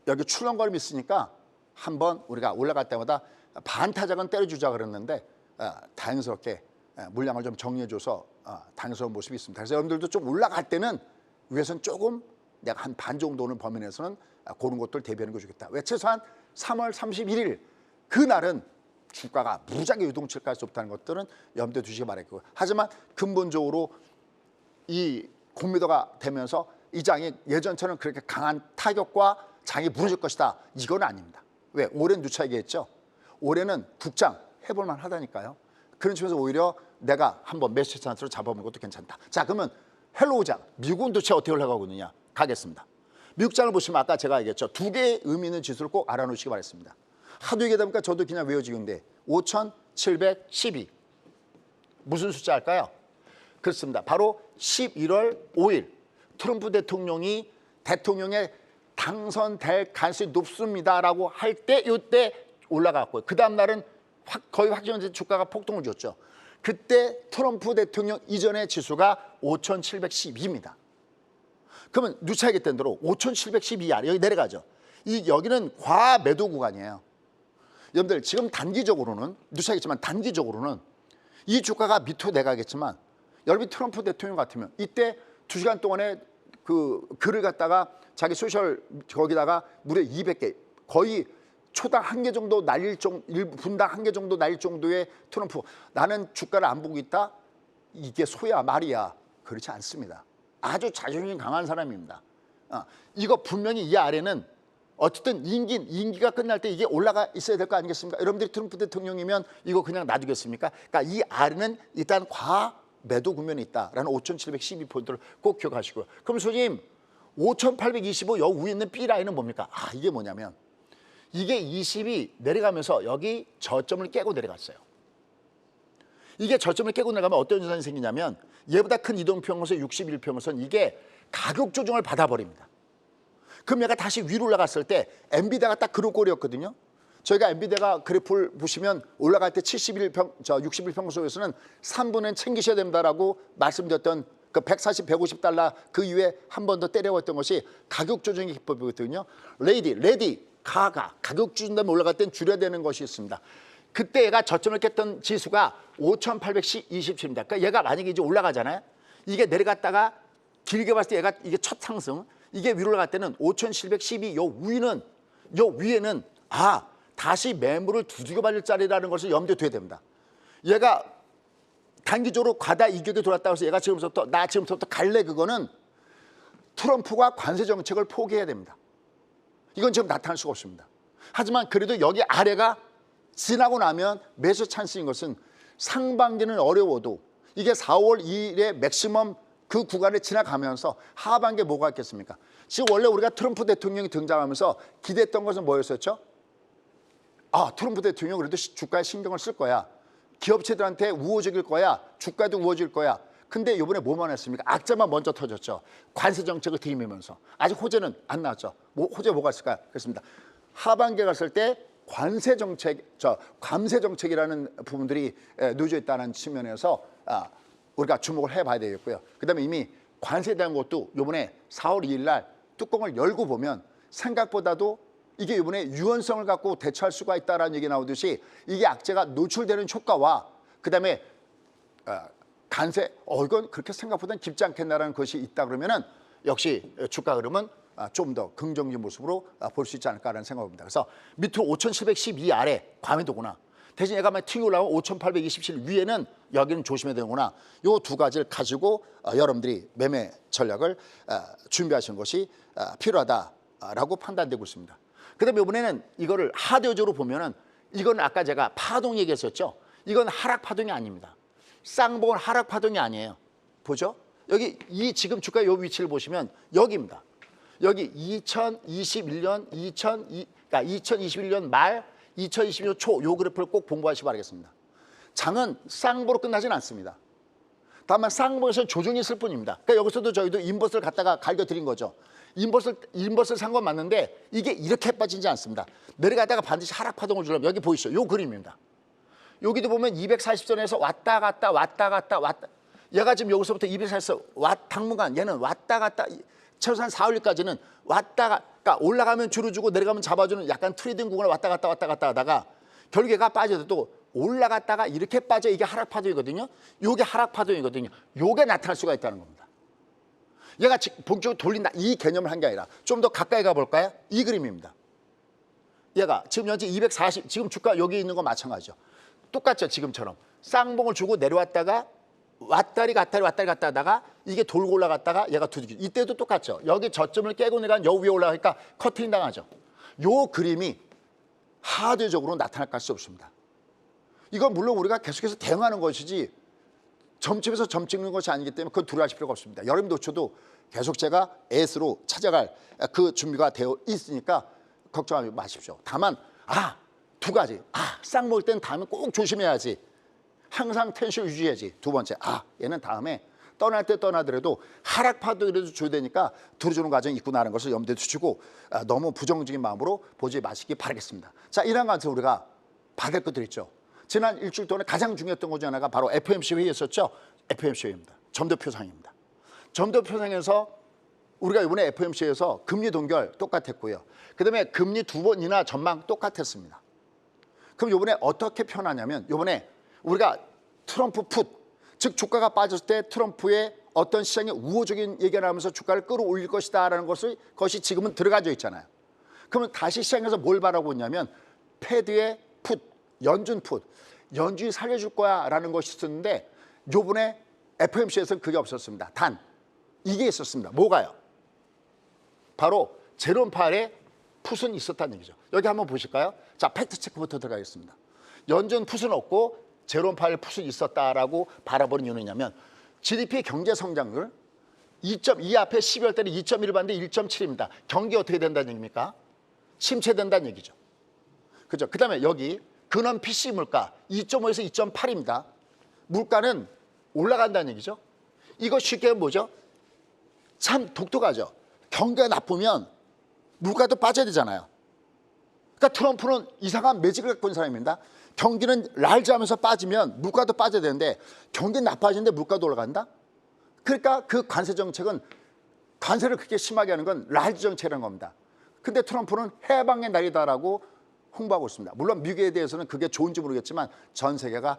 여기 출렁거림이 있으니까 한번 우리가 올라갈 때마다 반타작은 때려주자 그랬는데 다행스럽게 물량을 좀 정리해줘서 다행스러운 모습이 있습니다. 그래서 여러분들도 좀 올라갈 때는 위에서는 조금 내가 한 반 정도는 범위 내에서는 그런 것들 대비하는 게 좋겠다. 왜 최소한 3월 31일 그날은 주가가 무지하게 유동치를 할 수 없다는 것들은 염두에 두시기 바라겠고요. 하지만 근본적으로 이 공매도가 되면서 이 장이 예전처럼 그렇게 강한 타격과 장이 무너질 것이다. 이건 아닙니다. 왜? 올해는 누차 얘기했죠. 올해는 국장 해볼만 하다니까요. 그런 측면에서 오히려 내가 한번 매수 찬스로 잡아보는 것도 괜찮다. 자, 그러면 헬로우장, 미국은 도대체 어떻게 올라가고 있느냐 가겠습니다. 미국장을 보시면 아까 제가 얘기했죠. 두 개의 의미 있는 지수를 꼭 알아놓으시기 바랍니다. 하도 얘기하다 보니까 저도 그냥 외워지는데 5,712 무슨 숫자일까요? 그렇습니다. 바로 11월 5일 트럼프 대통령이 대통령에 당선될 가능성이 높습니다라고 할 때 이때 올라갔고요. 그 다음 날은 거의 확정된 주가가 폭등을 줬죠. 그때 트럼프 대통령 이전의 지수가 5,712입니다. 그러면 누차 얘기했던 대로 5,712 아래 여기 내려가죠. 여기는 과매도 구간이에요. 여러분들 지금 단기적으로는 누차 얘기했지만 단기적으로는 이 주가가 밑으로 내가겠지만 여러분이 트럼프 대통령 같으면 이때 2시간 동안에 그 글을 갖다가 자기 소셜 거기다가 무려 200개 거의 초당 1개 정도 날릴 정도, 분당 1개 정도 날릴 정도의 트럼프 나는 주가를 안 보고 있다? 이게 소야 말이야. 그렇지 않습니다. 아주 자존심 강한 사람입니다. 이거 분명히 이 아래는 어쨌든 임기가 끝날 때 이게 올라가 있어야 될 거 아니겠습니까? 여러분들이 트럼프 대통령이면 이거 그냥 놔두겠습니까? 그러니까 이 아래는 일단 과매도 국면이 있다라는 5,712포인트를 꼭 기억하시고요. 그럼 선생님 5,825 여 위에 있는 B라인은 뭡니까? 이게 뭐냐면 이게 20이 내려가면서 여기 저점을 깨고 내려갔어요. 이게 저점을 깨고 내려가면 어떤 현상이 생기냐면 얘보다 큰 이동평균선 61평균선 이게 가격 조정을 받아버립니다. 그럼 얘가 다시 위로 올라갔을 때 엔비디아가 딱 그런 꼴이었거든요. 저희가 엔비디아가 그래프를 보시면 올라갈 때 61평선에서는 3분은 챙기셔야 된다라고 말씀드렸던 그 140, 150달러 그 이후에 한 번 더 때려왔던 것이 가격 조정의 기법이거든요. 레디, 가격 조정되면 올라갈 땐 줄여야 되는 것이 있습니다. 그때 얘가 저점을 깼던 지수가 5,827입니다. 그러니까 얘가 만약에 이제 올라가잖아요. 이게 내려갔다가 길게 봤을 때 얘가 이게 첫 상승, 이게 위로 올라갈 때는 5,712 요 위에는 다시 매물을 두들겨 맞을 자리라는 것을 염두에 둬야 됩니다. 얘가 단기적으로 과다 이격에 돌았다고 해서 얘가 지금부터 갈래, 그거는 트럼프가 관세 정책을 포기해야 됩니다. 이건 지금 나타날 수가 없습니다. 하지만 그래도 여기 아래가 지나고 나면 매수 찬스인 것은 상반기는 어려워도 이게 4월 2일에 맥시멈 그 구간을 지나가면서 하반기에 뭐가 있겠습니까? 지금 원래 우리가 트럼프 대통령이 등장하면서 기대했던 것은 뭐였었죠? 트럼프 대통령 그래도 주가에 신경을 쓸 거야. 기업체들한테 우호적일 거야. 주가도 우호적일 거야. 근데 이번에 뭐만 했습니까? 악재만 먼저 터졌죠. 관세 정책을 들이밀면서. 아직 호재는 안 나왔죠. 호재 뭐가 있을까요? 그렇습니다. 하반기에 갔을 때 관세 정책이라는 부분들이 놓여져 있다는 측면에서 우리가 주목을 해봐야 되겠고요. 그다음에 이미 관세에 대한 것도 이번에 4월 2일 날 뚜껑을 열고 보면 생각보다도 이게 이번에 유연성을 갖고 대처할 수가 있다라는 얘기 나오듯이 이게 악재가 노출되는 효과와 그다음에 관세 이건 그렇게 생각보다는 깊지 않겠나라는 것이 있다 그러면은 역시 주가 흐름은 좀 더 긍정적인 모습으로 볼 수 있지 않을까라는 생각입니다. 그래서 밑으로 5,712 아래 과매도구나. 대신 얘가 막 튀어 올라오면 5,827 위에는 여기는 조심해야 되는구나. 요 두 가지를 가지고 여러분들이 매매 전략을 준비하시는 것이 필요하다라고 판단되고 있습니다. 그다음에 이번에는 이거를 하드적으로 보면은 이건 아까 제가 파동 얘기했었죠. 이건 하락 파동이 아닙니다. 쌍봉은 하락 파동이 아니에요. 보죠? 여기 이 지금 주가 요 위치를 보시면 여기입니다. 여기 2021년 그러니까 2021년 말 2022년 초 요 그래프를 꼭 공부하시기 바라겠습니다. 장은 쌍보로 끝나진 않습니다. 다만 쌍보에서 조정이 있을 뿐입니다. 그러니까 여기서도 저희도 인버스를 갖다가 갈겨드린 거죠. 인버스를 산 건 맞는데 이게 이렇게 빠지지 않습니다. 내려가다가 반드시 하락 파동을 주려면 여기 보이시죠? 요 그림입니다. 여기도 보면 240선에서 왔다 갔다. 얘가 지금 여기서부터 240선 당분간 얘는 왔다 갔다 최소한 4, 5일까지는 그러니까 올라가면 줄을 주고 내려가면 잡아주는 약간 트레이딩 구간을 왔다 갔다 하다가 결국에가 빠져도 또 올라갔다가 이렇게 빠져 이게 하락 파동이거든요. 요게 하락 파동이거든요. 요게 나타날 수가 있다는 겁니다. 얘가 본격적으로 돌린다 이 개념을 한 게 아니라 좀 더 가까이 가볼까요? 이 그림입니다. 얘가 지금 현재 240 지금 주가 여기 있는 거 마찬가지죠. 똑같죠. 지금처럼 쌍봉을 주고 내려왔다가 왔다리 갔다 하다가 이게 돌고 올라갔다가 얘가 두들기 이때도 똑같죠. 여기 저점을 깨고 내려간 여 위에 올라가니까 커트링 당하죠. 요 그림이 하드적으로 나타날 수 없습니다. 이건 물론 우리가 계속해서 대응하는 것이지 점집에서 점 찍는 것이 아니기 때문에 그건 두려워하실 필요가 없습니다. 여러분 놓쳐도 계속 제가 S로 찾아갈 그 준비가 되어 있으니까 걱정하지 마십시오. 다만 두 가지 쌍 먹을 때는 다음에 꼭 조심해야지. 항상 텐션 유지해야지. 두 번째 얘는 다음에 떠날 때 떠나더라도 하락 파도라도 줘야 되니까 들어주는 과정이 있구나라는 것을 염두에 두시고 너무 부정적인 마음으로 보지 마시기 바라겠습니다. 자, 이런 관점 우리가 받을 것들 있죠. 지난 일주일 동안에 가장 중요했던 것 중 하나가 바로 FOMC 회의였었죠. FOMC 회의입니다. 점도표상입니다. 점도표상에서 우리가 이번에 FOMC에서 금리 동결 똑같았고요. 그다음에 금리 두 번이나 전망 똑같았습니다. 그럼 이번에 어떻게 표현하냐면 이번에 우리가 트럼프 풋, 즉 주가가 빠졌을 때 트럼프의 어떤 시장의 우호적인 얘기를 하면서 주가를 끌어올릴 것이다라는 것이 지금은 들어가져 있잖아요. 그러면 다시 시장에서 뭘 바라고 있냐면 패드의 풋, 연준 풋, 연준이 살려줄 거야라는 것이 있었는데 요번에 FOMC에서는 그게 없었습니다. 단 이게 있었습니다. 뭐가요? 바로 제롬 파웰의 풋은 있었다는 얘기죠. 여기 한번 보실까요? 자, 팩트 체크부터 들어가겠습니다. 연준 풋은 없고 제롬 파웰 풋은 있었다라고 바라보는 이유는 뭐냐면 GDP 경제 성장률 2.2 앞에 12월 달에 2.1 봤는데 1.7입니다. 경기 어떻게 된다는 얘기입니까? 침체된다는 얘기죠. 그죠? 그다음에 여기 근원 PC 물가 2.5에서 2.8입니다. 물가는 올라간다는 얘기죠. 이거 쉽게 뭐죠? 참 독특하죠. 경기가 나쁘면 물가도 빠져야 되잖아요. 그러니까 트럼프는 이상한 매직을 갖고 있는 사람입니다. 경기는 랄즈하면서 빠지면 물가도 빠져야 되는데 경기 나빠지는데 물가도 올라간다? 그러니까 그 관세 정책은 관세를 그렇게 심하게 하는 건 라이즈 정책이라는 겁니다. 근데 트럼프는 해방의 날이다라고 홍보하고 있습니다. 물론 미국에 대해서는 그게 좋은지 모르겠지만 전 세계가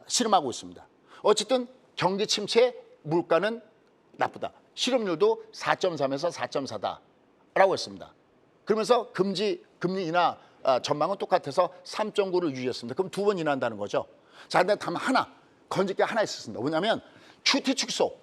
실험하고 있습니다. 어쨌든 경기 침체, 물가는 나쁘다. 실업률도 4.3에서 4.4다라고 했습니다. 그러면서 금리 인하 전망은 똑같아서 3.9를 유지했습니다. 그럼 2번 인하한다는 거죠. 자, 근데 다만 하나, 건질 게 하나 있었습니다. 뭐냐면 QT 축소,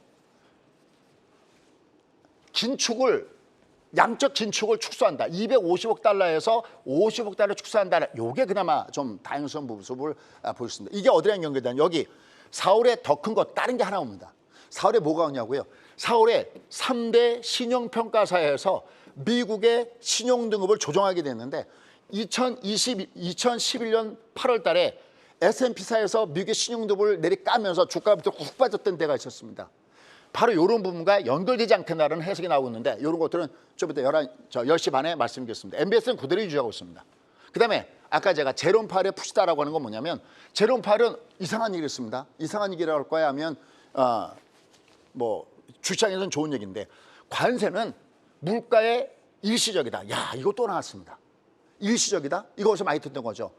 양적 긴축을 축소한다. 250억 달러에서 50억 달러 축소한다. 이게 그나마 좀 다양성 모습을 보였습니다. 이게 어디랑 연결되냐? 여기 4월에 더 큰 거 다른 게 하나 옵니다. 4월에 뭐가 오냐고요? 4월에 3대 신용평가사에서 미국의 신용등급을 조정하게 됐는데 2011년 8월 달에 S&P사에서 미국의 신용등급을 내리까면서 주가부터 훅 빠졌던 때가 있었습니다. 바로 이런 부분과 연결되지 않겠나라는 해석이 나오고 있는데 이런 것들은 좀 이따 10시 반에 말씀드리겠습니다. MBS는 그대로 유지하고 있습니다. 그다음에 아까 제가 제롬 파웰의 푸시다라고 하는 건 뭐냐면 제롬 파웰은 이상한 얘기를 했습니다. 이상한 얘기라고 할 거야 하면 뭐 주시장에서는 좋은 얘기인데 관세는 물가의 일시적이다. 야, 이거 또 나왔습니다. 일시적이다? 이거 어디서 많이 듣던 거죠.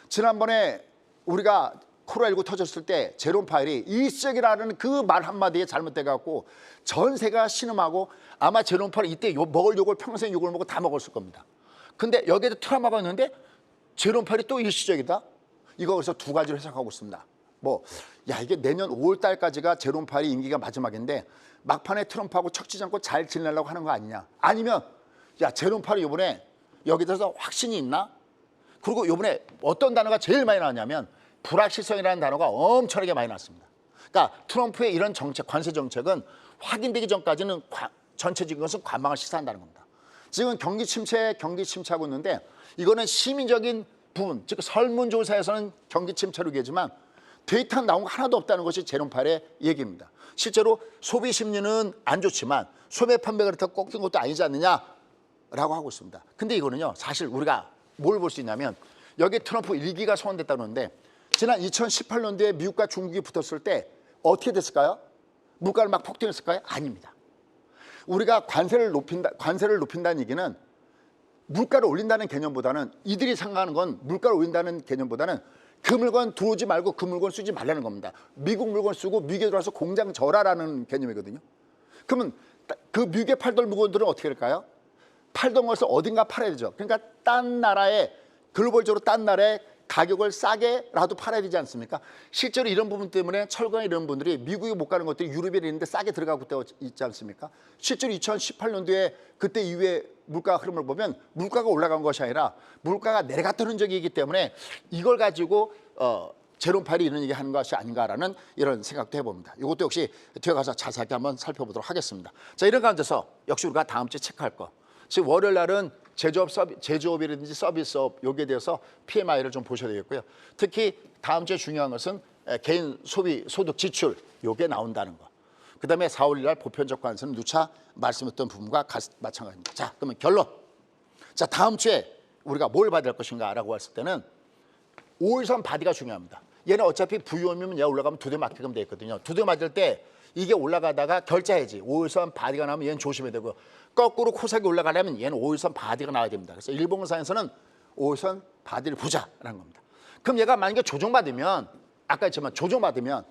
지난번에 우리가 코로나19 터졌을 때 제롬 파웰이 일시적이라는 그 말 한마디에 잘못돼갖고 전 세계가 신음하고 아마 제롬 파웰이 이때 먹을 욕을 평생 욕을 먹고 다 먹었을 겁니다. 근데 여기에도 트라우마가 있는데 제롬 파웰이 또 일시적이다? 이거 그래서 두 가지로 해석하고 있습니다. 이게 내년 5월 달까지가 제롬 파웰이 임기가 마지막인데 막판에 트럼프하고 척지지 않고 잘 지내려고 하는 거 아니냐? 아니면 제롬 파웰이 이번에 여기 대해서 확신이 있나? 그리고 이번에 어떤 단어가 제일 많이 나왔냐면 불확실성이라는 단어가 엄청나게 많이 나왔습니다. 그러니까 트럼프의 이런 정책, 관세 정책은 확인되기 전까지는 전체적인 것은 관망을 시사한다는 겁니다. 지금 경기 침체하고 있는데 이거는 시민적인 부분, 즉 설문조사에서는 경기 침체로 얘기하지만 데이터 나온 거 하나도 없다는 것이 제롬 파웰의 얘기입니다. 실제로 소비 심리는 안 좋지만 소매 판매가 그렇다고 꺾인 것도 아니지 않느냐라고 하고 있습니다. 근데 이거는요, 사실 우리가 뭘 볼 수 있냐면 여기 트럼프 일기가 소환됐다고 하는데 지난 2018년도에 미국과 중국이 붙었을 때 어떻게 됐을까요? 물가를 막 폭등했을까요? 아닙니다. 우리가 관세를 높인다는 얘기는 물가를 올린다는 개념보다는 이들이 생각하는 건 물가를 올린다는 개념보다는 그 물건 들어오지 말고 그 물건 쓰지 말라는 겁니다. 미국 물건 쓰고 미국에 들어와서 공장 절하라는 개념이거든요. 그러면 그 미국에 팔던 물건들은 어떻게 될까요? 팔던 것을 어딘가 팔아야 되죠. 그러니까 딴 나라에 글로벌적으로 딴 나라에 가격을 싸게라도 팔아야 되지 않습니까? 실제로 이런 부분 때문에 철거나 이런 분들이 미국에 못 가는 것들이 유럽에 있는데 싸게 들어가고 있지 않습니까? 실제로 2018년도에 그때 이후에 물가 흐름을 보면 물가가 올라간 것이 아니라 물가가 내려갔던 흔적이 있기 때문에 이걸 가지고 제롬 파웰이 이런 얘기 하는 것이 아닌가라는 이런 생각도 해봅니다. 이것도 역시 뒤에 가서 자세하게 한번 살펴보도록 하겠습니다. 자, 이런 가운데서 역시 우리가 다음 주에 체크할 거. 지금 월요일 날은 제조업이라든지 서비스업 여기에 대해서 PMI를 좀 보셔야 되겠고요. 특히 다음 주에 중요한 것은 개인 소비 소득 지출 요게 나온다는 거. 그다음에 4월 1일 보편적 관세는 누차 말씀했던 부분과 마찬가지입니다. 자, 그러면 결론. 자, 다음 주에 우리가 뭘 받을 것인가라고 했을 때는 5일선 바디가 중요합니다. 얘는 어차피 부유하면 얘 올라가면 두대 맞게끔 돼 있거든요. 두대 맞을 때 이게 올라가다가 결자해지 5일선 바디가 나오면 얘는 조심해야 되고요. 거꾸로 코삭이 올라가려면 얘는 5일선 바디가 나와야 됩니다. 그래서 일본사에서는 5일선 바디를 보자라는 겁니다. 그럼 얘가 만약에 조정받으면 아까 했지만 조정받으면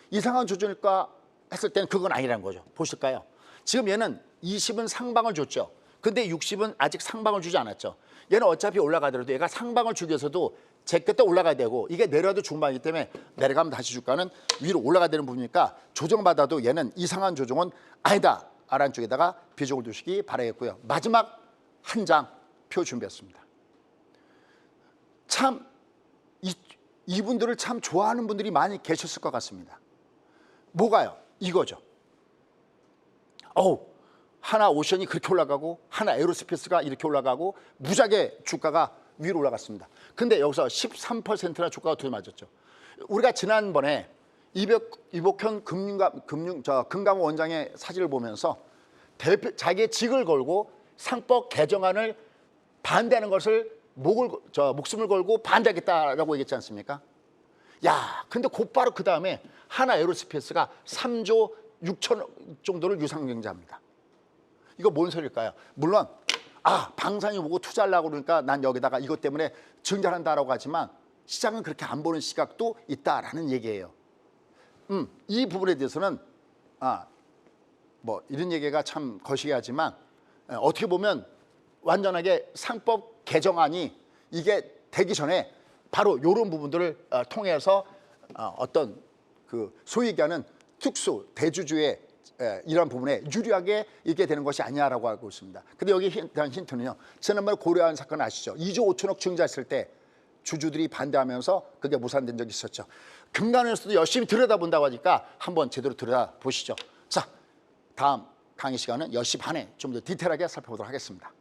이상한 조정일까 했을 때는 그건 아니라는 거죠. 보실까요? 지금 얘는 20은 상방을 줬죠. 근데 60은 아직 상방을 주지 않았죠. 얘는 어차피 올라가더라도 얘가 상방을 주기 위해서도 제 끝에 올라가야 되고 이게 내려도 중반이기 때문에 내려가면 다시 주가는 위로 올라가야 되는 부분이니까 조정받아도 얘는 이상한 조정은 아니다. 아란 쪽에다가 비중을 두시기 바라겠고요. 마지막 한 장 표 준비했습니다. 참 이분들을 참 좋아하는 분들이 많이 계셨을 것 같습니다. 뭐가요? 이거죠. 하나 오션이 그렇게 올라가고 하나 에어로스페이스가 이렇게 올라가고 무지하게 주가가 위로 올라갔습니다. 근데 여기서 13%나 주가가 두 배 맞았죠. 우리가 지난번에 이복현 금감원 원장의 사진을 보면서 자기의 직을 걸고 상법 개정안을 반대하는 것을 목숨을 걸고 반대하겠다라고 얘기했지 않습니까? 야, 근데 곧바로 그 다음에 하나 에어로스페이스가 3조 6천억 정도를 유상증자합니다. 이거 뭔 소리일까요? 물론 방산이 보고 투자하려고 그러니까 난 여기다가 이것 때문에 증자한다라고 하지만 시장은 그렇게 안 보는 시각도 있다라는 얘기예요. 이 부분에 대해서는 뭐 이런 얘기가 참 거시기하지만 어떻게 보면 완전하게 상법 개정안이 이게 되기 전에 바로 이런 부분들을 통해서 어떤 그 소위 얘기하는 특수 대주주의 이런 부분에 유리하게 있게 되는 것이 아니냐라고 하고 있습니다. 근데 여기 대한 힌트는요. 지난번에 고려한 사건 아시죠? 2조 5천억 증자했을 때 주주들이 반대하면서 그게 무산된 적이 있었죠. 금감원에서도 열심히 들여다본다고 하니까 한번 제대로 들여다보시죠. 자, 다음 강의 시간은 10시 반에 좀 더 디테일하게 살펴보도록 하겠습니다.